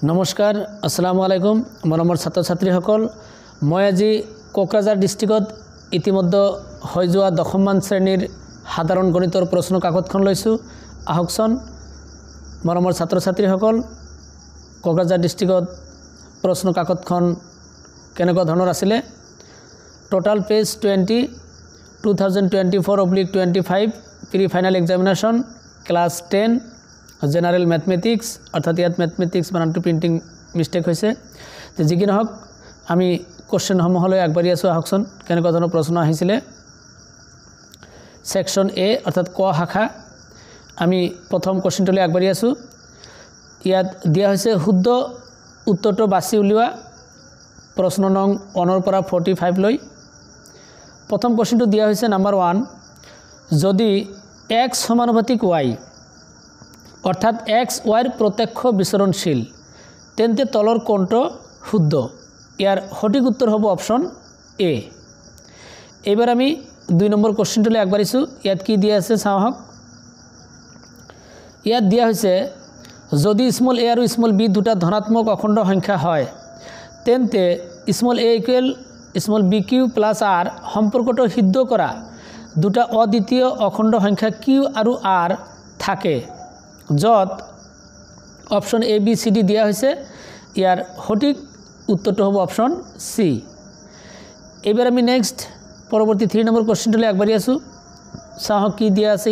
নমস্কাৰ আসসালামু আলাইকুম মৰমৰ ছাত্ৰ ছাত্ৰীসকল মই আজি কোকৰাঝাৰ ডিস্ট্ৰিক্টত ইতিমধ্যে হৈ যোৱা 10মান শ্ৰেণীৰ সাধাৰণ গণিতৰ প্ৰশ্ন কাকতখন লৈছো আহকচোন মৰমৰ ছাত্ৰ ছাত্ৰীসকল কোকৰাঝাৰ ডিস্ট্ৰিক্টত প্ৰশ্ন কাকতখন কেনেকুৱা ধৰণৰ আছিল total page 20 2024/25 pre final examination class 10 general mathematics অর্থাৎ ইয়াত ম্যাথমেটিক্স বানানটো প্রিন্টিং মিস্টেক হয়েছে তো যি কি নহওক আমি কোশ্চেন সমূহলৈ আগবাঢ়ি আছো আহকচোন কেনেকুৱা ধৰণৰ প্ৰশ্ন আহিছিল সেকশন এ অৰ্থাৎ ক শাখা আমি প্ৰথম কোশ্চেনটোলৈ আগবাঢ়ি আছো ইয়াত দিয়া হৈছে শুদ্ধ উত্তৰটো বাছি উলিওৱা প্ৰশ্ন নং 1 পৰা 45 লৈ প্ৰথম কোশ্চেনটো দিয়া হৈছে নাম্বাৰ 1 যদি x সমানুপাতিক y অৰ্থাৎ x y প্ৰত্যক্ষ বিচৰণশীল তেন্তে তলৰ কোণটো শুদ্ধ ইয়াৰ সঠিক উত্তৰ হ'ব অপশন এ এবাৰ আমি 2 নম্বৰ কোশ্চেনটোলৈ আগবাঢ়িছো ইয়াত কি দিয়া আছে চাওক ইয়াত দিয়া হৈছে যদি স্মল a আৰু স্মল b দুটা ধনাত্মক অখণ্ড সংখ্যা হয় তেন্তে small a = small b Q plus r সম্পৰ্কটো সিদ্ধ কৰা দুটা অদ্বিতীয় অখণ্ড সংখ্যা q আৰু r থাকে যত option A B C D দিয়া হৈছে ইয়াৰ সঠিক উত্তৰটো হ'ব অপশন সি এবাৰ আমি নেক্সট পৰৱৰ্তী 3 নম্বৰ কোশ্চেনটোলৈ আগবাঢ়ি আছো চাওক কি দিয়া আছে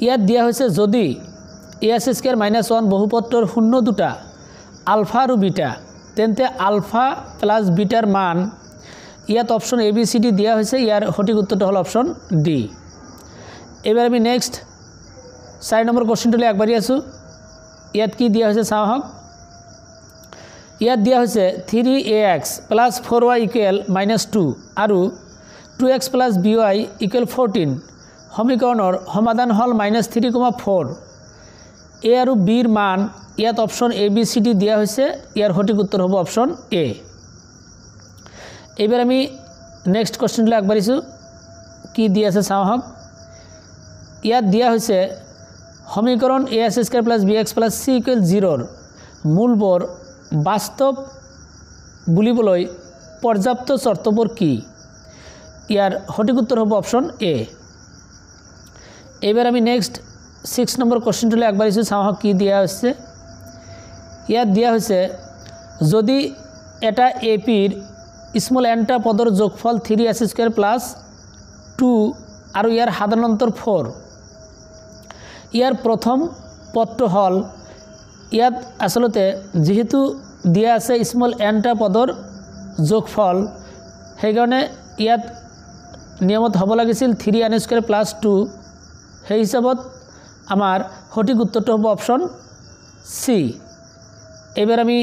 ইয়াত দিয়া হৈছে যদি a² - 1 বহুপদৰ শূন্য দুটা আলফা আৰু বিটা তেন্তে আলফা প্লাস বিটাৰ মান ইয়াত option A B C D দিয়া হৈছে ইয়াৰ সঠিক উত্তৰটো হ'ল অপশন ডি এবাৰ আমি নেক্সট 4 নম্বৰ কোশ্চেনটোলৈ আগবাঢ়ি আছো ইয়াত কি দিয়া হৈছে চাওক ইয়াত দিয়া হৈছে 3ax + 4y = -2 আৰু 2x + by = 14 সমীকৰণৰ সমাধান হল -3,4 a আৰু b ৰ মান ইয়াত option A B C D দিয়া হৈছে ইয়াৰ সঠিক উত্তৰ হ'ব অপশন এ এবাৰ আমি নেক্সট কোশ্চেনলৈ আগবাঢ়িছো কি দিয়া আছে চাওক ইয়াত দিয়া হৈছে সমীকৰণ ax² + bx + c = 0 মূলবোৰ বাস্তৱ বুলিবলৈ পৰ্যাপ্ত চৰ্তবোৰ কি ইয়াৰ সঠিক উত্তৰ হ'ব অপশন এ এবাৰ আমি নেক্সট 6 নম্বৰ কোশ্চেনটোলৈ আগবাঢ়িছো চাওক কি দিয়া হৈছে ইয়াত দিয়া হৈছে যদি এটা এপিৰ স্মল nটা পদৰ যোগফল 3s² + 2 আৰু ইয়াৰ সাধাৰণ অন্তৰ 4 ইয়াৰ প্ৰথম পদটো হল ইয়াত আসলতে যেহেতু দিয়া আছে স্মল nটা পদৰ যোগফল সেইকাৰণে ইয়াত নিয়মত হ'ব লাগিছিল 3n² + 2 সেই হিচাপত আমাৰ সঠিক উত্তৰটো হ'ব অপশন সি এবাৰ আমি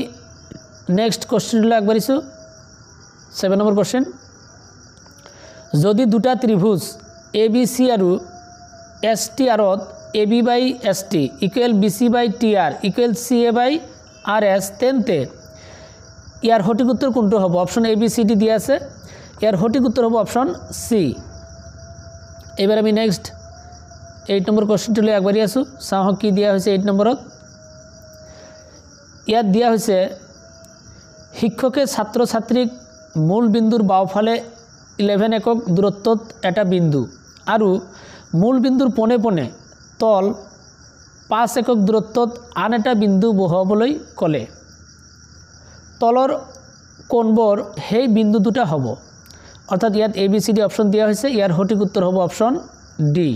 নেক্সট কোশ্চেনলৈ আগবাঢ়িছো 7 নম্বৰ কোশ্চেন যদি দুটা ত্ৰিভুজ এ বি চি আৰু এছ টি আৰত AB/ST = BC/TR = CA/RS তেন্তে ইয়াৰ সঠিক উত্তৰ কোনটো হ'ব option A B C D দিয়া আছে ইয়াৰ সঠিক উত্তৰ হ'ব অপশন সি এবাৰ আমি নেক্সট 8 নম্বৰ কোশ্চেনটোলৈ আগবাঢ়ি আছো চাওক কি দিয়া হৈছে 8 নম্বৰত ইয়াত দিয়া হৈছে শিক্ষকে ছাত্ৰ ছাত্ৰীক মূল বিন্দুৰ বাওফালে 11 একক দূৰত্বত এটা বিন্দু আৰু মূল বিন্দুৰ পোনে পোনে তল 5 একক দূৰত্বত আন এটা বিন্দু বহাবলৈ ক'লে তলৰ কোণবোৰ সেই বিন্দু দুটা হ'ব অৰ্থাৎ ইয়াত এ বি সি ডি অপশন দিয়া হৈছে ইয়াৰ সঠিক উত্তৰ হ'ব অপশন ডি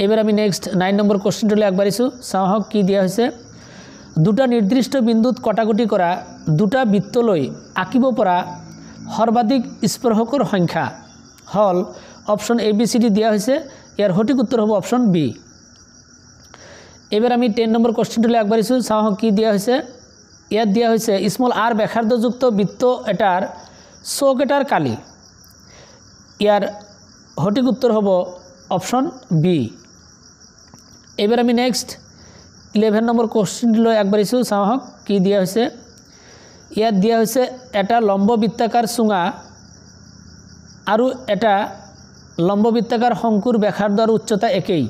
এবাৰ আমি নেক্সট 9 নম্বৰ কোশ্চেনটোলৈ আগবাঢ়িছো চাওক কি দিয়া হৈছে দুটা নিৰ্দিষ্ট বিন্দুত কটাকটি কৰা দুটা বৃত্তলৈ আঁকিব পৰা সৰ্বাধিক স্পৰ্শকৰ সংখ্যা হল option A B C D দিয়া হৈছে ইয়াৰ সঠিক উত্তৰ হ'ব অপশন বি এবাৰ আমি 10 নম্বৰ কোশ্চেনটোলৈ আগবাঢ়িছো চাওক কি দিয়া হৈছে ইয়াত দিয়া হৈছে স্মল r ব্যাসাৰ্ধযুক্ত বৃত্ত এটাৰ চৌক এটাৰ কালি ইয়াৰ সঠিক উত্তৰ হ'ব অপশন বি এবাৰ আমি নেক্সট 11 নম্বৰ কোশ্চেনটোলৈ আগবাঢ়িছো চাওক কি দিয়া হৈছে ইয়াত দিয়া হৈছে এটা লম্ব বৃত্তাকাৰ চুঙা আৰু এটা লম্ব বৃত্তাকাৰ শংকুৰ ব্যাসাৰ্ধ আৰু উচ্চতা একেই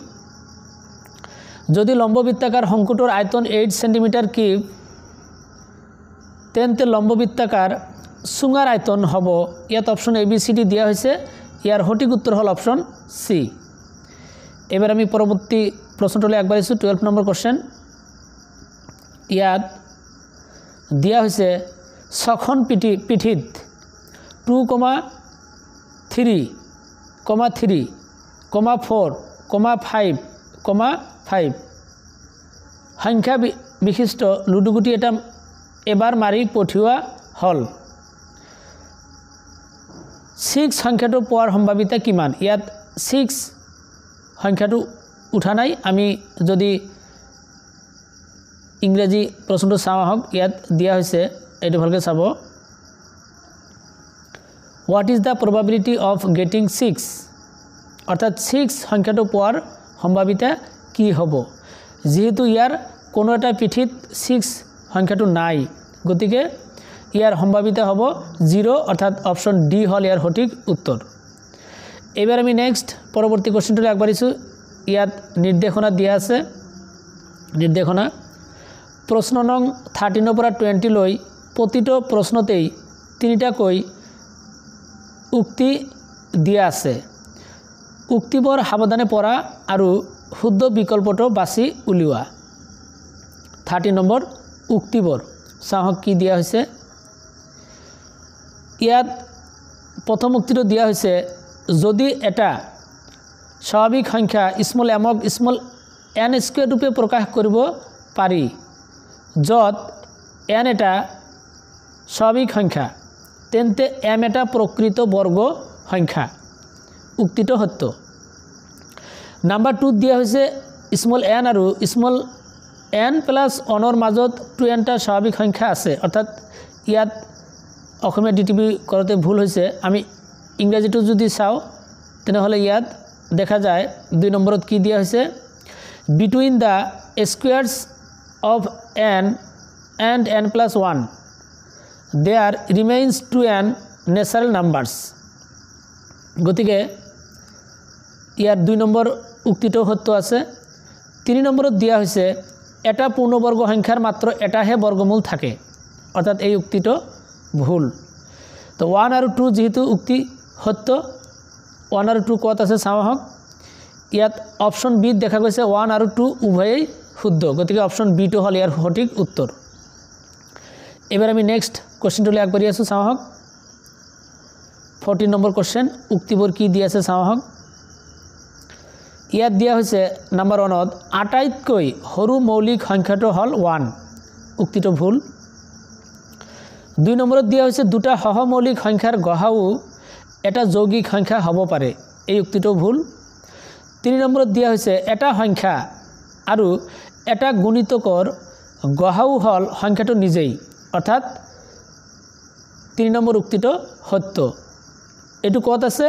যদি লম্ববৃত্তাকাৰ শংকুটোৰ আয়তন 8 সেন্টিমিটাৰ কিউব তেন্তে লম্ববৃত্তাকাৰ চুঙাৰ আয়তন হ'ব ইয়াত option A B C D দিয়া হৈছে ইয়াৰ সঠিক উত্তৰ হ'ল অপশন সি এবাৰ আমি পৰৱৰ্তী প্ৰশ্নটোলৈ আগবাঢ়িছোঁ 12 নম্বৰ কোৱেশ্চন ইয়াত দিয়া হৈছে ছখন পিঠিত 2,3, 3, 4, 5, সংখ্যা বিশিষ্ট লুডুগুটি এটা এবাৰ মাৰি পঠিওৱা হল 6 সংখ্যাটো পোৱাৰ সম্ভাৱিতা কিমান ইয়াত 6 সংখ্যাটো উঠা নাই আমি যদি ইংৰাজী প্ৰশ্নটো চাওঁ আহক ইয়াত দিয়া হৈছে এইটো ভালকৈ চাব What is the probability of getting 6 অৰ্থাৎ 6 সংখ্যাটো পোৱাৰ সম্ভাৱিতা কি হ'ব যেহেতু ইয়াৰ কোনো এটা পিঠিত 6 সংখ্যাটো নাই গতিকে ইয়াৰ সম্ভাৱিতা হ'ব 0 অৰ্থাৎ অপশন ডি হল ইয়াৰ সঠিক উত্তৰ এবাৰ আমি নেক্সট পৰৱৰ্তী কোৱেশ্চনটোলৈ আগবাঢ়িছোঁ ইয়াত নিৰ্দেশনা দিয়া আছে নিৰ্দেশনা প্ৰশ্ন নং 13 পৰা 20 লৈ প্ৰতিটো প্ৰশ্নতেই তিনিটাকৈ উক্তি দিয়া আছে উক্তিবোৰ সাৱধানে পঢ়া আৰু শুদ্ধ বিকল্পটো বাছি উলিওৱা 13 নম্বৰ উক্তিবোৰ চাওক কি দিয়া হৈছে ইয়াত প্ৰথম উক্তিটো দিয়া হৈছে যদি এটা স্বাভাৱিক সংখ্যা স্মল এমক স্মল এন স্কয়াৰ ৰূপে প্ৰকাশ কৰিব পাৰি যত এন এটা স্বাভাৱিক সংখ্যা তেন্তে এম এটা প্ৰকৃত বৰ্গ সংখ্যা উক্তিটো সত্য নাম্বাৰ 2 দিয়া হৈছে স্মল এন আৰু স্মল এন প্লাস অনৰ মাজত 2n টা স্বাভাৱিক সংখ্যা আছে অৰ্থাৎ ইয়াত অসমীয়া ডিটিপি কৰোতে ভুল হৈছে আমি ইংৰাজীটো যদি চাও তেনেহলে ইয়াত দেখা যায় 2 নম্বৰত কি দিয়া হৈছে between the squares of n and n plus 1 there remains 2n natural numbers গতিকে ইয়াৰ 2 নম্বৰ উক্তিটো সত্য আছে 3 নম্বৰত দিয়া হৈছে এটা পূৰ্ণবৰ্গ সংখ্যাৰ মাত্ৰ এটাহে বৰ্গমূল থাকে অৰ্থাৎ এই উক্তিটো ভুল তো 1 আৰু 2 যেহেতু উক্তি সত্য 1 আৰু 2 কত আছে চাও হক ইয়াত অপশন বি দেখা গৈছে 1 আৰু 2 উভয়েই শুদ্ধ গতিকে অপশন বি টো হল ইয়াৰ সঠিক উত্তৰ এবাৰ আমি নেক্সট কোৱেশ্চনটোলৈ আগবাঢ়ি আছো চাও হক 14 নম্বৰ কোৱেশ্চন উক্তিবোৰ কি দিয়া আছে চাও হক ইয়াত দিয়া হৈছে নাম্বাৰ 1 ত আটাইতকৈ সৰু মৌলিক সংখ্যাটো হল 1 উক্তিটো ভুল 2 নম্বৰত দিয়া হৈছে দুটা সহমৌলিক সংখ্যাৰ গহাও এটা যৌগিক সংখ্যা হ'ব পাৰে এই উক্তিটো ভুল 3 নম্বৰত দিয়া হৈছে এটা সংখ্যা আৰু এটা গুণিতকৰ গহাও হল সংখ্যাটো নিজেই অৰ্থাৎ 3 নম্বৰ উক্তিটো সত্য এটো কত আছে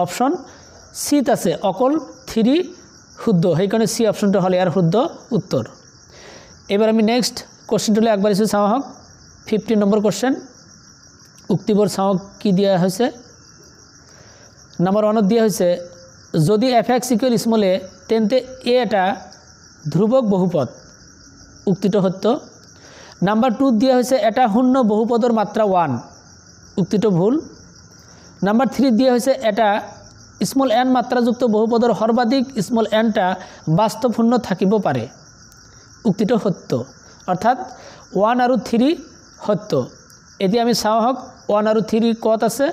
অপশন সি ত আছে অকল 3 শুদ্ধ সেইকাৰণে সি অপশনটো হল ইয়াৰ শুদ্ধ উত্তৰ এবাৰ আমি নেক্সট কোৱেশ্চনটোলৈ আগবাঢ়িছো চাও হক 15 নম্বৰ কোৱেশ্চন উক্তিবোৰ চাও কি দিয়া হৈছে নাম্বাৰ 1 ত দিয়া হৈছে যদি fx = স্মল a তেন্তে a এটা ধ্ৰুবক বহুপদ উক্তিটো সত্য নাম্বাৰ 2 দিয়া হৈছে এটা শূন্য বহুপদৰ মাত্ৰা 1 উক্তিটো ভুল নাম্বাৰ 3 দিয়া হৈছে এটা স্মল n মাত্ৰাযুক্ত বহুপদৰ সৰ্বাধিক স্মল n টা বাস্তৱ শূন্য থাকিব পাৰে উক্তিটো সত্য অৰ্থাৎ 1 আৰু 3 সত্য এতিয়া আমি চাও হক 1 আৰু 3 কত আছে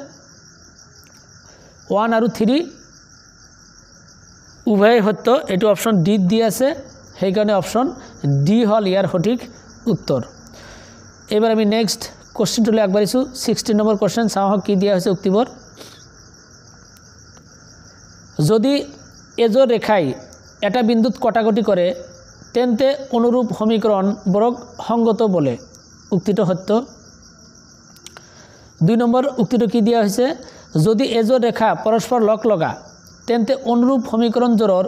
1 আৰু 3 উভয় সত্য এটো অপশন ডি দি আছে সেইকাৰণে অপশন ডি হল ইয়াৰ সঠিক উত্তৰ এবাৰ আমি নেক্সট কোৱেশ্চনটোলৈ আগবাঢ়িছো 16 নম্বৰ কোৱেশ্চন চাও হক কি দিয়া হৈছে উক্তিবোৰ যদি এজোৰ ৰেখাই এটা বিন্দুত কটাকটি কৰে তেন্তে অনুৰূপ সমীকৰণবোৰক সংগত বলে উক্তিটো সত্য 2 নম্বৰ উক্তিটো কি দিয়া হৈছে যদি এজোৰ ৰেখা পৰস্পৰ লগ লগা তেন্তে অনুৰূপ সমীকৰণজোৰৰ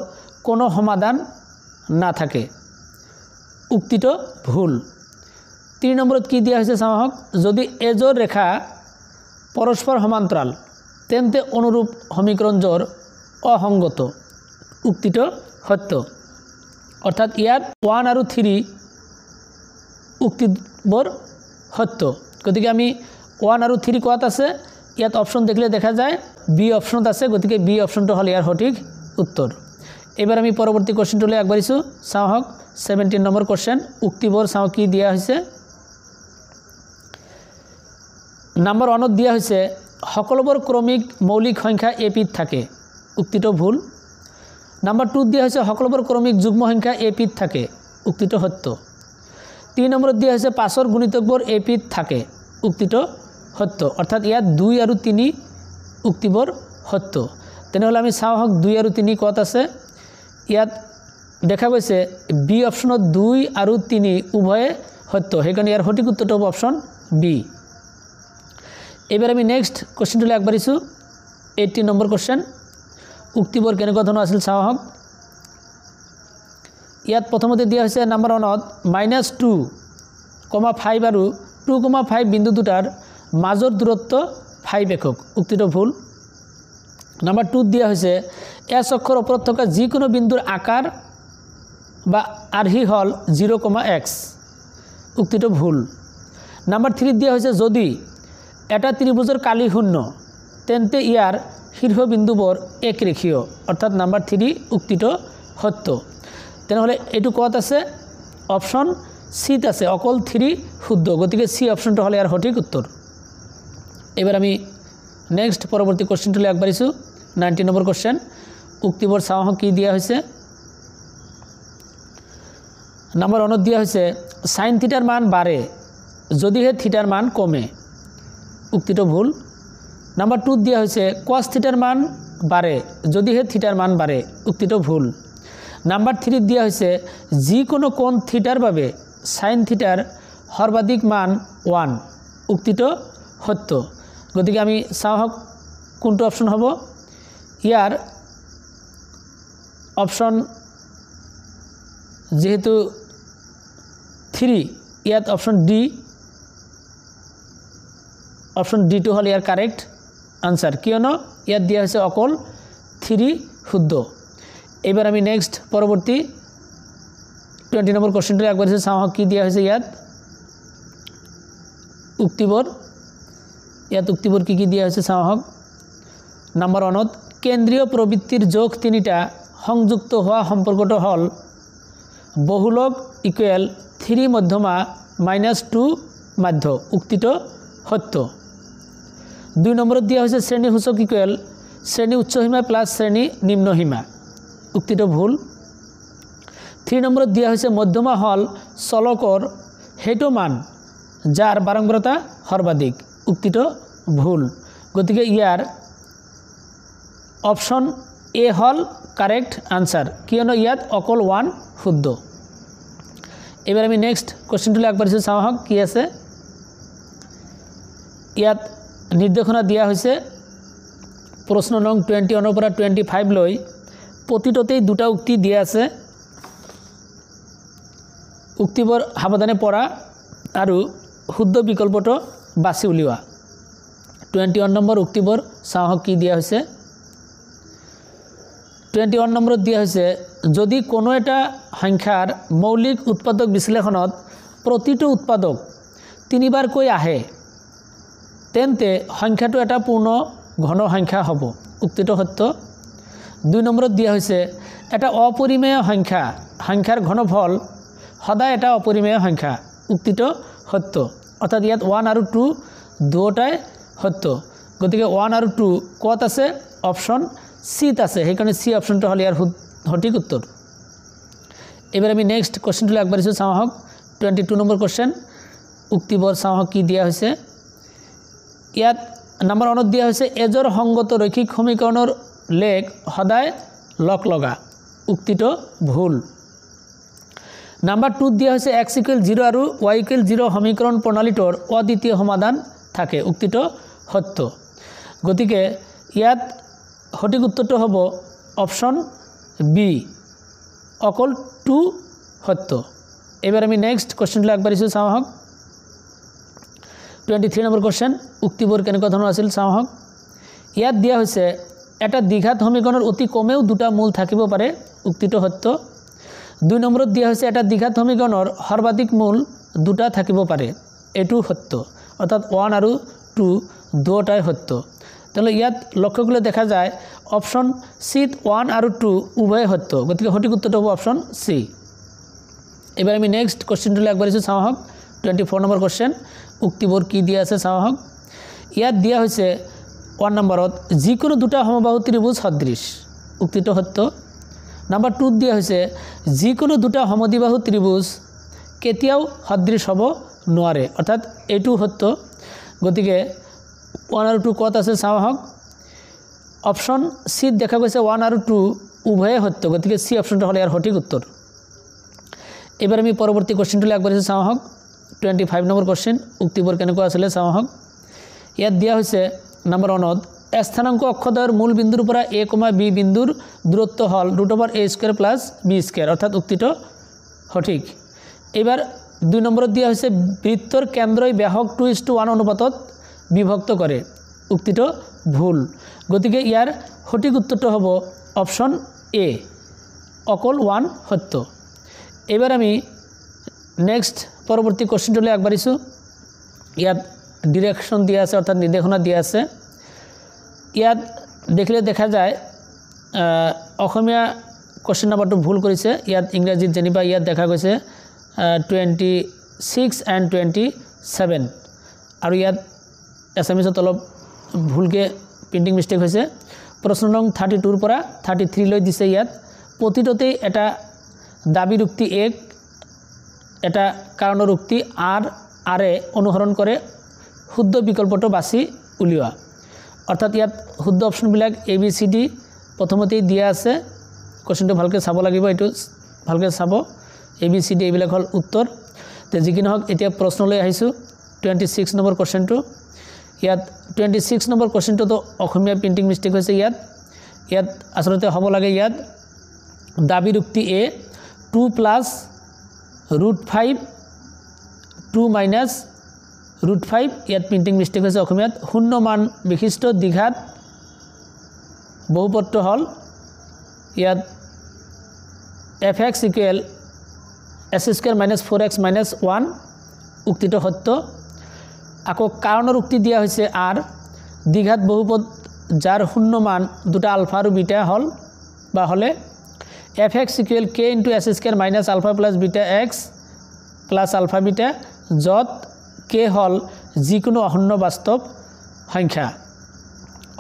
কোনো সমাধান না থাকে উক্তিটো ভুল 3 নম্বৰত কি দিয়া হৈছে চাও হক যদি এজোৰ ৰেখা পৰস্পৰ সমান্তৰাল তেন্তে অনুৰূপ সমীকৰণজোৰ অসংগত উক্তিটো সত্য অৰ্থাৎ ইয়াত 1 আৰু 3 উক্তিবোৰ সত্য গতিকে আমি 1 আৰু 3 কোৱাত আছে ইয়াত অপশন দেখিলে দেখা যায় বি অপশনত আছে গতিকে বি অপশনটো হল ইয়াৰ সঠিক উত্তৰ এবাৰ আমি পৰৱৰ্তী কোশ্চেনটোলৈ আগবাঢ়িছো চাও হক 17 নম্বৰ কোশ্চেন উক্তিবোৰ চাও কি দিয়া হৈছে নম্বৰ 1 দিয়া হৈছে সকলোবোৰ ক্ৰমিক মৌলিক সংখ্যা এপিত থাকে উক্তিটো ভুল নম্বৰ 2 দিয়া হৈছে সকলোবোৰ ক্ৰমিক যুগ্ম সংখ্যা এপিত থাকে উক্তিটো সত্য 3 নম্বৰত দিয়া হৈছে 5ৰ গুণিতকবোৰ এপিত থাকে উক্তিটো সত্য অৰ্থাৎ ইয়াত 2 আৰু 3 উক্তিবোৰ সত্য তেনেহলে আমি চাও হক 2 আৰু 3 কত আছে ইয়াত দেখা গৈছে বি অপশনত 2 আৰু 3 উভয়ে সত্য হেকাৰণে ইয়াৰ সঠিক উত্তৰটো হ'ব অপশন বি এবাৰ আমি নেক্সট কোশ্চেনটোলৈ আগবাঢ়িছো 18 নম্বৰ কোশ্চেন উক্তিবোৰ কেনেকুৱা ধৰণৰ আছিল চাও হক ইয়াত প্ৰথমতে দিয়া হৈছে নম্বৰ 1ত -2,5 আৰু 2,5 বিন্দু দুটাৰ মাজৰ দূৰত্ব 5 একক উক্তিটো ভুল নম্বৰ 2 দিয়া হৈছে এছ অক্ষৰ ওপৰত থকা যিকোনো বিন্দুৰ আকাৰ বা আৰ্হি হল 0,x উক্তিটো ভুল নম্বৰ 3 দিয়া হৈছে যদি এটা ত্ৰিভুজৰ কালি শূন্য তেন্তে ইয়াৰ শীৰ্ষবিন্দুবোৰ একৰেখীয় অৰ্থাৎ নম্বৰ 3 উক্তিটো সত্য তেনেহলে এটো কত আছে অপশন সি ত আছে অকল 3 শুদ্ধ গতিকে সি অপশনটো হল ইয়াৰ সঠিক উত্তৰ এবাৰ আমি নেক্সট পৰৱৰ্তী কোশ্চেনটোলৈ আগবাঢ়িছো 19 নম্বৰ কোশ্চেন উক্তিবোৰ চাও কি দিয়া হৈছে নম্বৰ 1 দিয়া হৈছে sin থিটাৰ মান বাঢ়ে যদিহে থিটাৰ মান কমে উক্তিটো ভুল নম্বৰ 2 দিয়া হৈছে cos থিটাৰ মান বাঢ়ে যদিহে থিটাৰ মান বাঢ়ে উক্তিটো ভুল নম্বৰ 3 দিয়া হৈছে যিকোনো কোণ থিটাৰ বাবে sin থিটাৰ সৰ্বাধিক মান 1 উক্তিটো সত্য গতিকে আমি চাও হক কোনটো অপশন হ'ব ইয়াৰ অপশন যেহেতু 3 ইয়াত অপশন ডি টু হল ইয়াৰ কাৰেক্ট আনসাৰ কিয়নো ইয়াত দিয়া হৈছে অকল 3 শুদ্ধ এবাৰ আমি নেক্সট পৰৱৰ্তী 20 নম্বৰ কোশ্চেনটো আগবাঢ়িছো চাও কি দিয়া হৈছে ইয়াত উক্তিবোৰ কি দিয়া হৈছে চাও হক নম্বৰ 1 ত কেন্দ্ৰীয় প্ৰবৃত্তিৰ যোগ 3টা সংযুক্ত হোৱা সম্পৰ্কটো হল বহুলক ইকুৱেল 3 মধ্যমা -2 মাধ্য উক্তিটো সত্য 2 নম্বৰত দিয়া হৈছে শ্ৰেণী সূচক ইকুৱেল শ্ৰেণী উচ্চসীমা প্লাস শ্ৰেণী নিম্নসীমা উক্তিটো ভুল 3 নম্বৰত দিয়া হৈছে মধ্যমা হল চলকৰ হেতু মান যাৰ বাৰম্বাৰতা সৰ্বাধিক উক্তিটো ভুল গতিকে ইয়াৰ অপশন এ হল কাৰেক্ট আনসাৰ কিয়নো ইয়াত অকল 1 শুদ্ধ এবাৰ আমি নেক্সট কোশ্চেনটোলৈ আগবাঢ়িছো চাও হক কি আছে ইয়াত নিৰ্দেশনা দিয়া হৈছে প্ৰশ্ন নং 21 ৰ পৰা 25 লৈ প্ৰতিটোতেই দুটা উক্তি দিয়া আছে উক্তিবোৰ সাৱধানে পঢ়া আৰু শুদ্ধ বিকল্পটো বাছি উলিওৱা 21 নম্বৰ উক্তিবোৰ চাও হক কি দিয়া হৈছে 21 নম্বৰত দিয়া হৈছে যদি কোনো এটা সংখ্যাৰ মৌলিক উৎপাদক বিশ্লেষণত প্ৰতিটো উৎপাদক 3 বাৰকৈ আহে তেন্তে সংখ্যাটো এটা পূৰ্ণ ঘন সংখ্যা হ'ব উক্তিটো সত্য 2 নম্বৰত দিয়া হৈছে এটা অপৰিমেয় সংখ্যাৰ ঘনফল সদায় এটা অপৰিমেয় সংখ্যা উক্তিটো সত্য অৰ্থাৎ ইয়াত 1 আৰু 2 দুটাই সত্য গতিকে 1 আৰু 2 কত আছে অপশন সি ত আছে হেকাৰণে সি অপশনটো হল ইয়াৰ সঠিক উত্তৰ এবাৰ আমি নেক্সট কোশ্চেনটোলৈ আগবাঢ়িছো চাও হক 22 নম্বৰ কোশ্চেন উক্তিবোৰ চাও হক কি দিয়া হৈছে ইয়াত নম্বৰ 1 দিয়া হৈছে এজৰ সংগত ৰৈখিক সমীকৰণৰ লেখ সদায় লগ লগা উক্তিটো ভুল নম্বৰ 2 দিয়া হৈছে x = 0 আৰু y = 0 সমীকৰণ প্ৰণালীটোৰ অদ্বিতীয় সমাধান থাকে উক্তিটো সত্য গতিকে ইয়াত সঠিক উত্তৰটো হ'ব অপশন বি অকল 2 সত্য এবাৰ আমি নেক্সট কোশ্চেনলৈ আগবাঢ়িছো চাও হক 23 নম্বৰ কোশ্চেন উক্তিবোৰ কেনেকুৱা ধৰণৰ আছিল চাও হক ইয়াত দিয়া হৈছে এটা দ্বিঘাত সমীকৰণৰ অতি কমেও দুটা মূল থাকিব পাৰে উক্তিটো সত্য 2 নম্বৰত দিয়া হৈছে এটা দ্বিঘাত সমীকৰণৰ সৰ্বাধিক মূল দুটা থাকিব পাৰে এটো সত্য অৰ্থাৎ 1 আৰু 2 দুটাই সত্য তাহলে ইয়াত লক্ষ্য কৰিলে দেখা যায় অপশন সি 1 আৰু 2 উভয় সত্য গতিকে সঠিক উত্তৰটো হ'ব অপশন সি এবাৰ আমি নেক্সট কোশ্চেনটোলৈ আগবাঢ়িছো চাওঁ হক 24 নম্বৰ কোশ্চেন উক্তিবোৰ কি দিয়া আছে চাওঁ হক ইয়াত দিয়া হৈছে 1 নম্বৰত যিকোনো দুটা সমবাহু ত্ৰিভুজ সদৃশ উক্তিটো সত্য নাম্বার 2 দিয়া হৈছে যিকোনো দুটা সমদ্বিবাহু ত্রিভুজ কেতিয়াও সদৃশ হ'ব নোৱাৰে অৰ্থাৎ এটো সত্য গতিকে 1 আৰু 2 কত আছে চাওঁ হক অপশন সি দেখা গৈছে 1 আৰু 2 উভয়ে সত্য গতিকে সি অপশনটো হল ইয়াৰ সঠিক উত্তৰ এবাৰ আমি পৰৱৰ্তী কোশ্চেনটোলৈ আগবাঢ়িছো চাওঁ হক 25 নম্বৰ কোশ্চেন উক্তিবোৰ কেনেকুৱা আছিল চাওঁ হক ইয়াত দিয়া হৈছে নাম্বাৰ 1 ত স্থানাঙ্ক অক্ষদ্বয়ৰ মূল বিন্দুৰ পৰা a, b বিন্দুৰ দূৰত্ব হল √a² + b² অৰ্থাৎ উক্তিটো সঠিক এবাৰ 2 নম্বৰত দিয়া হৈছে বৃত্তৰ কেন্দ্ৰই ব্যাসক 2:1 অনুপাতত বিভক্ত কৰে উক্তিটো ভুল গতিকে ইয়াৰ সঠিক উত্তৰটো হ'ব অপশন এ অকল 1 সত্য এবাৰ আমি নেক্সট পৰৱৰ্তী কোশ্চেনটোলৈ আগবাঢ়িছো ইয়াত ডিৰেকশন দিয়া আছে অৰ্থাৎ নিৰ্দেশনা দিয়া আছে ইয়াত দেখিলে দেখা যায় অসমীয়া কোশ্চেন নম্বৰটো ভুল কৰিছে ইয়াত ইংৰাজীত যেনিবা ইয়াত দেখা গৈছে 26 and 27 আৰু ইয়াত এছএমএছত অলপ ভুলকে প্ৰিন্টিং মিস্টেক হৈছে প্ৰশ্ন নং 32 ৰ পৰা 33 লৈ দিছে ইয়াত প্ৰতিটোতে এটা দাবীৰ উক্তি 1 এটা কাৰণৰ উক্তি r এ অনুসৰণ কৰে শুদ্ধ বিকল্পটো বাছি উলিওৱা অৰ্থাৎ ইয়াত শুদ্ধ অপশনবিলাক এ বি সি ডি প্ৰথমতেই দিয়া আছে কোশ্চেনটো ভালকে চাব লাগিব এটো ভালকে চাব এ বি সি ডি এইবিলাক হল উত্তৰ তে যিকি নহওক এতিয়া প্ৰশ্নলৈ আহিছো 26 নম্বৰ কোশ্চেনটো ইয়াত 26 নম্বৰ কোশ্চেনটো তো অসমীয়া প্ৰিন্টিং মিস্টেক হৈছে ইয়াত আসলতে হ'ব লাগে ইয়াত দাবীৰ উক্তি এ 2 + √5 2 - √5 ইয়াত প্ৰিন্টিং মিস্টেক হৈছে অসমীয়াত শূন্য মান বিশিষ্ট দ্বিঘাত বহুপদটো হল ইয়াত fx = s² - 4x - 1 উক্তিটো সত্য আকৌ কাৰণৰ উক্তি দিয়া হৈছে r দ্বিঘাত বহুপদ যাৰ শূন্য মান দুটা আলফা আৰু বিটা হল বা হলে fx = k * s² - alpha + beta x + alpha beta যত k হল যিকোনো অখণ্ড বাস্তৱ সংখ্যা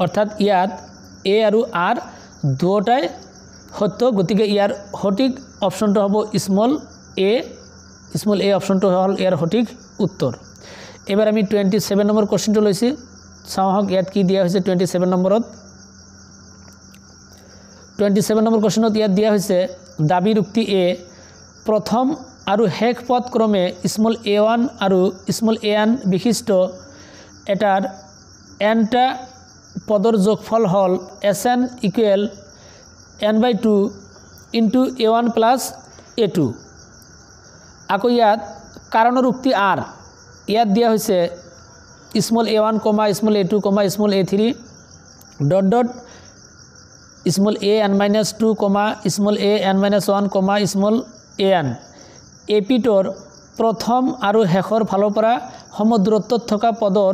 অৰ্থাৎ ইয়াত a আৰু r দুটাই সত্য গতিকে ইয়াৰ সঠিক অপশনটো হ'ব স্মল a অপশনটো হল ইয়াৰ সঠিক উত্তৰ এবাৰ আমি 27 নম্বৰ কোশ্চেনটো লৈছি চাওঁ হক ইয়াত কি দিয়া হৈছে 27 নম্বৰত 27 নম্বৰ কোশ্চেনত ইয়াত দিয়া হৈছে দাবীৰ উক্তি এ প্ৰথম আৰু শেষ পদ ক্ৰমে স্মল a1 আৰু স্মল an বিশিষ্ট এটাৰ nটা পদৰ যোগফল হল sn = n/2 * a1 + a2 আকৌ ইয়াত কাৰণৰ উক্তি r ইয়াত দিয়া হৈছে small a1, small a2, small a3 ... small an-2, small an-1, small an এপিটোৰ প্ৰথম আৰু শেষৰ ফালৰ পৰা সমদূৰত্বত থকা পদৰ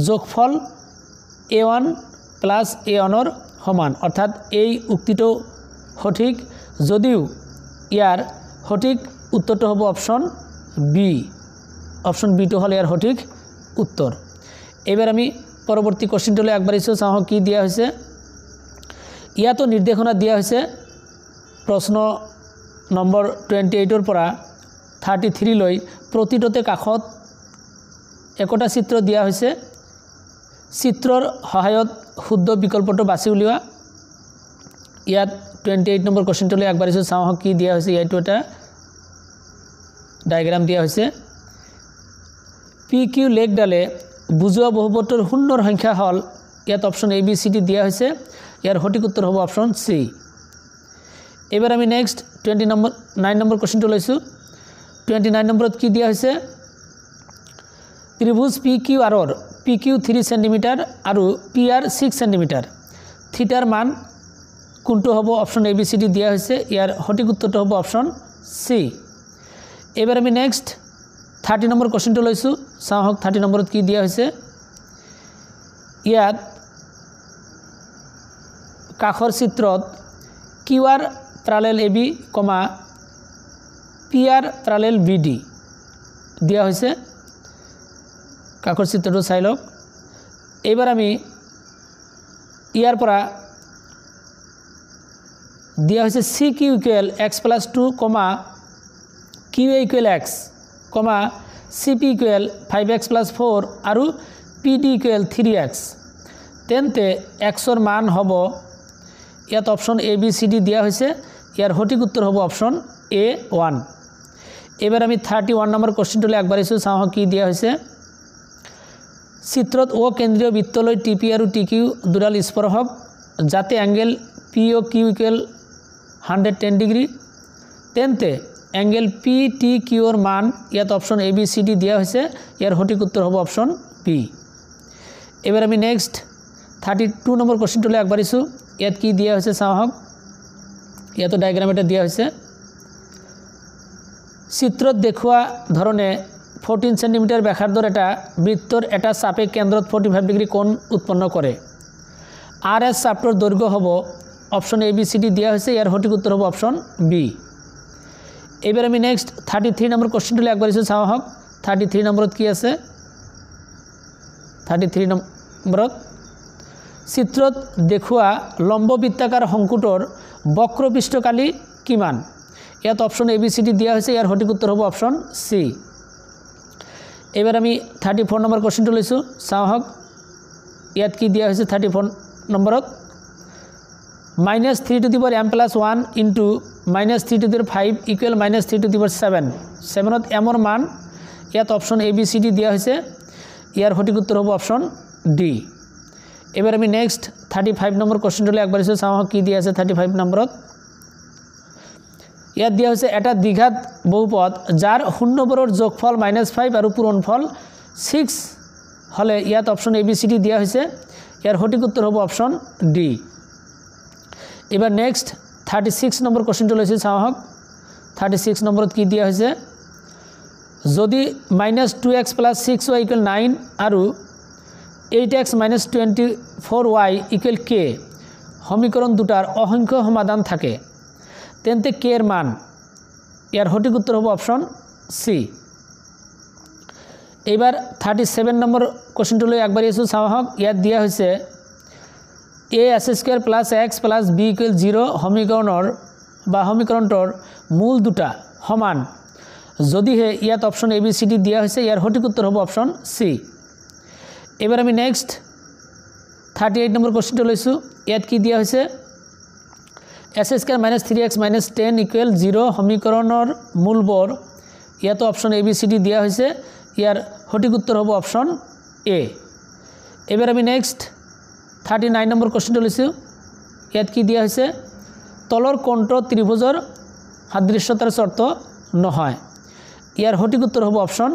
যোগফল a1 + a1 ৰ সমান অৰ্থাৎ এই উক্তিটো সঠিক যদিও ইয়াৰ সঠিক উত্তৰটো হ'ব অপশন বি টো হল ইয়াৰ সঠিক উত্তৰ এবাৰ আমি পৰৱৰ্তী কোশ্চেনটোলৈ আগবাঢ়িছো চাওঁ কি দিয়া হৈছে ইয়াতো নিৰ্দেশনা দিয়া হৈছে প্ৰশ্ন নম্বৰ 28 ৰ পৰা 33 লৈ প্ৰতিটোতে কাষত একটা চিত্ৰ দিয়া হৈছে চিত্ৰৰ সহায়ত শুদ্ধ বিকল্পটো বাছি উলিওৱা ইয়াত 28 নম্বৰ কোশ্চেনটোলৈ আগবাঢ়িছো চাওঁ কি দিয়া হৈছে এইটো এটা ডায়াগ্ৰাম দিয়া হৈছে PQ লেখডালে বুজোৱা বহুপদৰ শূন্যৰ সংখ্যা হল ইয়াত option A B C D দিয়া হৈছে ইয়াৰ সঠিক উত্তৰ হ'ব অপশন সি এবাৰ আমি নেক্সট 29 নম্বৰ কোশ্চেনটো লৈছো 29 নম্বৰত কি দিয়া হৈছে ত্ৰিভুজ PQR ৰ PQ 3 cm আৰু PR 6 cm থিটাৰ মান কোনটো হ'ব option A B C D দিয়া হৈছে ইয়াৰ সঠিক উত্তৰটো হ'ব অপশন সি। এবাৰ আমি নেক্সট 30 নম্বৰ কোশ্চেনটো লৈছোঁ, চাওঁ হওক 30 নম্বৰত কি দিয়া হৈছে। ইয়াত কাষৰ চিত্ৰত Q R প্যাৰেলেল A B comma P R প্যাৰেলেল B D দিয়া হৈছে। কাষৰ চিত্ৰটো চাই লওক। এইবাৰ আমি ইয়াৰ পৰা দিয়া হৈছে সি Q equal x+2 comma Q a equal x comma C P equal 5x+4 আৰু পি ডি ইকুৱেল 3x। তেন্তে এক্সৰ মান হ'ব, ইয়াত option A B C D দিয়া হৈছে, ইয়াৰ সঠিক উত্তৰ হ'ব অপশ্যন A1। এবাৰ আমি 31 নম্বৰ কোশ্চেনটোলৈ আগবাঢ়িছোঁ, চাওঁ কি দিয়া হৈছে। চিত্ৰত অ কেন্দ্ৰীয় বৃত্তলৈ টি পি আৰু টি কিউ দুডাল স্পৰ্শক, যাতে angle P O' Q equal 110 degree. তেন্তে এংগেল পি টি কিউৰ মান, ইয়াত option A B C D দিয়া হৈছে, ইয়াৰ সঠিক উত্তৰ হ'ব অপশ্যন বি। এবাৰ আমি নেক্সট 32 নম্বৰ কোশ্চেনটোলৈ আগবাঢ়িছোঁ। ইয়াত কি দিয়া হৈছে চাওঁ হওক। ইয়াতো ডায়েগ্ৰাম এটা দিয়া হৈছে। চিত্ৰত দেখুওৱা ধৰণে 14 সেন্টিমিটাৰ ব্যাসাৰ্ধৰ এটা বৃত্তৰ এটা চাপে কেন্দ্ৰত 45 ডিগ্ৰী কোণ উৎপন্ন কৰে। আৰ এছ চাপটোৰ দৈৰ্ঘ্য হ'ব, option A B C D দিয়া হৈছে, ইয়াৰ সঠিক উত্তৰ হ'ব অপশ্যন বি। এইবাৰ আমি নেক্সট 33 নম্বৰ কোশ্চেনটোলৈ আগবাঢ়িছোঁ, চাওঁ হওক 33 নম্বৰত কি আছে। 33 নম্বৰত চিত্ৰত দেখুওৱা লম্ব বৃত্তাকাৰ শংকুটোৰ বক্ৰপৃষ্ঠকালি কিমান? ইয়াত option A B C D দিয়া হৈছে, ইয়াৰ সঠিক উত্তৰ হ'ব অপশ্যন চি। এবাৰ আমি 34 নম্বৰ কোশ্চেনটো লৈছোঁ, চাওঁ হওক। ইয়াত কি দিয়া হৈছে 34 নম্বৰত। -3 to the power m+1 into -3 to the power 5 equal -3 to the power 7। 7ত এমৰ মান, ইয়াত option A B C D দিয়া হৈছে, ইয়াৰ সঠিক উত্তৰ হ'ব অপশ্যন ডি। এবাৰ আমি নেক্সট 35 নম্বৰ কোশ্চেনটোলৈ আগবাঢ়িছোঁ, চাওঁ কি দিয়া আছে 35 নম্বৰত। ইয়াত দিয়া হৈছে এটা দ্বিঘাত বহুপদ যাৰ শূন্যবোৰৰ যোগফল -5 আৰু পূৰণফল 6 হ'লে, ইয়াত option A B C D দিয়া হৈছে, ইয়াৰ সঠিক উত্তৰ হ'ব অপশ্যন ডি। এবাৰ নেক্সট 36 নম্বৰ কোশ্চেনটো লৈছোঁ, চাওঁ হওক 36 নম্বৰত কি দিয়া হৈছে। যদি -2x + 6y = 9 আৰু 8x - 24y = k সমীকৰণ দুটাৰ অসংখ্য সমাধান থাকে, তেন্তে k এৰ মান, ইয়াৰ সঠিক উত্তৰ হ'ব অপশ্যন সি। এইবাৰ 37 নম্বৰ কোশ্চেনটোলৈ আগবাঢ়ি আছোঁ, চাওঁ হওক। ইয়াত দিয়া হৈছে a² + x + b = 0 সমীকৰণটোৰ মূল দুটা সমান যদিহে, ইয়াত option A B C D দিয়া হৈছে, ইয়াৰ সঠিক উত্তৰ হ'ব অপশ্যন চি। এবাৰ আমি নেক্সট 38 নম্বৰ কোশ্চেনটো লৈছোঁ। ইয়াত কি দিয়া হৈছে s² - 3x - 10 = 0 সমীকৰণৰ মূলবোৰ, ইয়াতো option A B C D দিয়া হৈছে, ইয়াৰ সঠিক উত্তৰ হ'ব অপশ্যন এ। এবাৰ আমি নেক্সট 39 নম্বৰ কোশ্চেনটো লৈছোঁ। ইয়াত কি দিয়া হৈছে তলৰ কোণটো ত্ৰিভুজৰ সাদৃশ্যতাৰ চৰ্ত নহয়, ইয়াৰ সঠিক উত্তৰ হ'ব অপশ্যন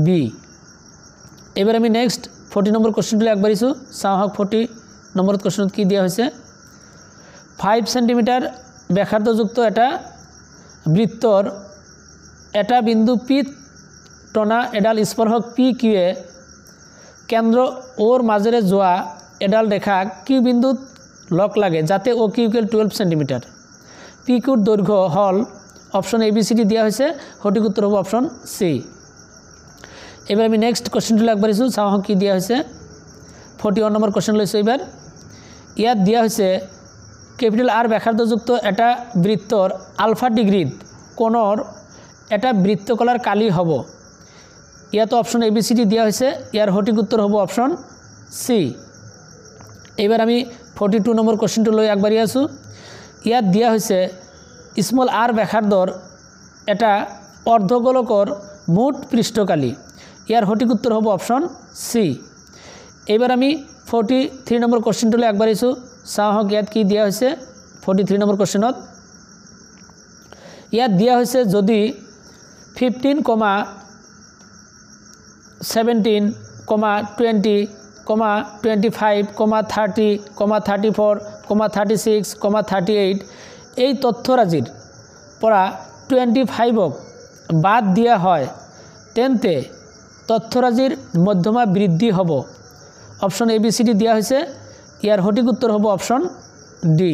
বি। এবাৰ আমি নেক্সট 40 নম্বৰ কোশ্চেনটোলৈ আগবাঢ়িছোঁ, চাওঁ হওক 40 নম্বৰত কোশ্চেনত কি দিয়া হৈছে। 5 সেন্টিমিটাৰ ব্যাসাৰ্ধযুক্ত এটা বৃত্তৰ এটা বিন্দু পিত টনা এডাল স্পৰ্শক পি কিউৱে কেন্দ্ৰ ওৰ মাজেৰে যোৱা এডাল ৰেখা কিউ বিন্দুত লগ লাগে, যাতে অ কিউ = 12 সেন্টিমিটাৰ। পি কিউৰ দৈৰ্ঘ্য হ'ল, option A B C D দিয়া হৈছে, সঠিক উত্তৰ হ'ব অপশ্যন চি। এবাৰ আমি নেক্সট কোশ্চেনটোলৈ আগবাঢ়িছোঁ, চাওঁ কি দিয়া হৈছে। 41 নম্বৰ কোশ্চেন লৈছোঁ এইবাৰ। ইয়াত দিয়া হৈছে R ব্যাসাৰ্ধযুক্ত এটা বৃত্তৰ আলফা ডিগ্ৰীত কোণৰ এটা বৃত্তকলাৰ কালি হ'ব, ইয়াতো option A B C D দিয়া হৈছে, ইয়াৰ সঠিক উত্তৰ হ'ব অপশ্যন চি। এইবাৰ আমি 42 নম্বৰ কোশ্চেনটো লৈ আগবাঢ়ি আছোঁ। ইয়াত দিয়া হৈছে r ব্যাসাৰ্ধৰ এটা অৰ্ধগোলকৰ মুঠ পৃষ্ঠকালি, ইয়াৰ সঠিক উত্তৰ হ'ব অপশ্যন চি। এইবাৰ আমি 43 নম্বৰ কোশ্চেনটোলৈ আগবাঢ়িছোঁ, চাওঁ হওক ইয়াত কি দিয়া হৈছে। 43 নম্বৰ কোশ্চেনত ইয়াত দিয়া হৈছে যদি 15, 17, 20, 25, 30, 34, 36, 38 এই তথ্যৰাজিৰ পৰা 25ক বাদ দিয়া হয় তেন্তে তথ্যৰাজিৰ মধ্যমা বৃদ্ধি হ'ব। অপশ্যন ABCD দিয়া হৈছে, ইয়াৰ সঠিক উত্তৰ হ'ব অপশ্যন ডি।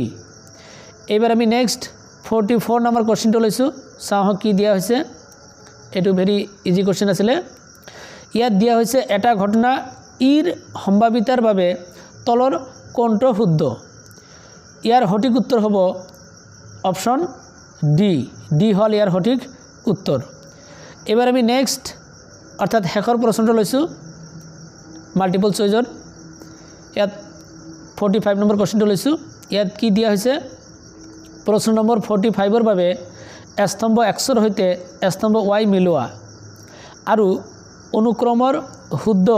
এইবাৰ আমি নেক্সট 44 নম্বৰ কোৱেশ্চনটো লৈছোঁ, চাওঁ কি দিয়া হৈছে। এইটো ভেৰি ইজি কোৱেশ্চন আছিলে। ইয়াত দিয়া হৈছে এটা ঘটনা ইৰ সম্ভাৱিতাৰ বাবে তলৰ কোনটো শুদ্ধ। ইয়াৰ সঠিক উত্তৰ হ'ব অপশ্যন ডি। ডি হ'ল ইয়াৰ সঠিক উত্তৰ। এবাৰ আমি নেক্সট অৰ্থাৎ শেষৰ প্ৰশ্নটো লৈছোঁ মাল্টিপল চইজৰ। ইয়াত 45 নম্বৰ কোৱেশ্চনটো লৈছোঁ। ইয়াত কি দিয়া হৈছে, প্ৰশ্ন নম্বৰ 45ৰ বাবে স্তম্ভ Xৰ সৈতে স্তম্ভ Y মিলোৱা আৰু অনুক্ৰমৰ শুদ্ধ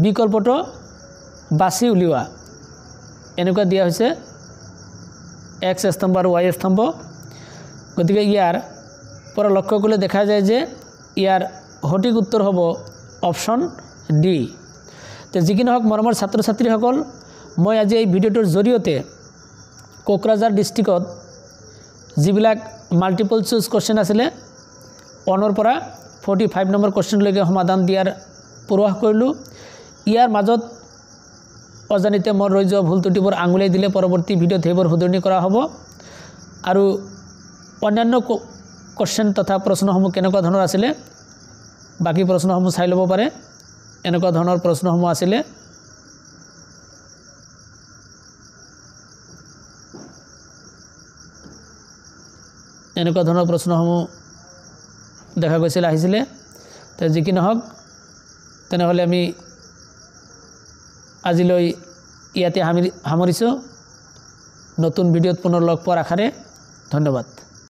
বিকল্পটো বাছি উলিওৱা। এনেকুৱা দিয়া হৈছে X স্তম্ভ আৰু Y স্তম্ভ। গতিকে ইয়াৰ পৰা লক্ষ্য কৰিলে দেখা যায় যে ইয়াৰ সঠিক উত্তৰ হ'ব অপশ্যন ডি। তো যি কি নহওক মৰমৰ ছাত্ৰ ছাত্ৰীসকল, মই আজি এই ভিডিঅ'টোৰ জৰিয়তে কোকৰাঝাৰ ডিষ্ট্ৰিক্টত যিবিলাক মাল্টিপল চুজ কোৱেশ্চন আছিলে 1ৰ পৰা 45 নম্বৰ কোৱেশ্চনলৈকে সমাধান দিয়াৰ প্ৰয়াস কৰিলোঁ। ইয়াৰ মাজত অজানিতে মোৰ ৰৈ যোৱা ভুল ত্ৰুটিবোৰ আঙুলিয়াই দিলে পৰৱৰ্তী ভিডিঅ'ত সেইবোৰ শুধৰণি কৰা হ'ব। আৰু অন্যান্য কোৱেশ্চন তথা প্ৰশ্নসমূহ কেনেকুৱা ধৰণৰ আছিলে বাকী প্ৰশ্নসমূহ চাই ল'ব পাৰে। এনেকুৱা ধৰণৰ প্ৰশ্নসমূহ আছিলে। এনেকুৱা ধৰণৰ প্ৰশ্নসমূহ দেখা গৈছিল, আহিছিলে। তো যি কি নহওক তেনেহ'লে আমি আজিলৈ ইয়াতে সামৰিছোঁ। নতুন ভিডিঅ'ত পুনৰ লগ পোৱাৰ আশাৰে ধন্যবাদ।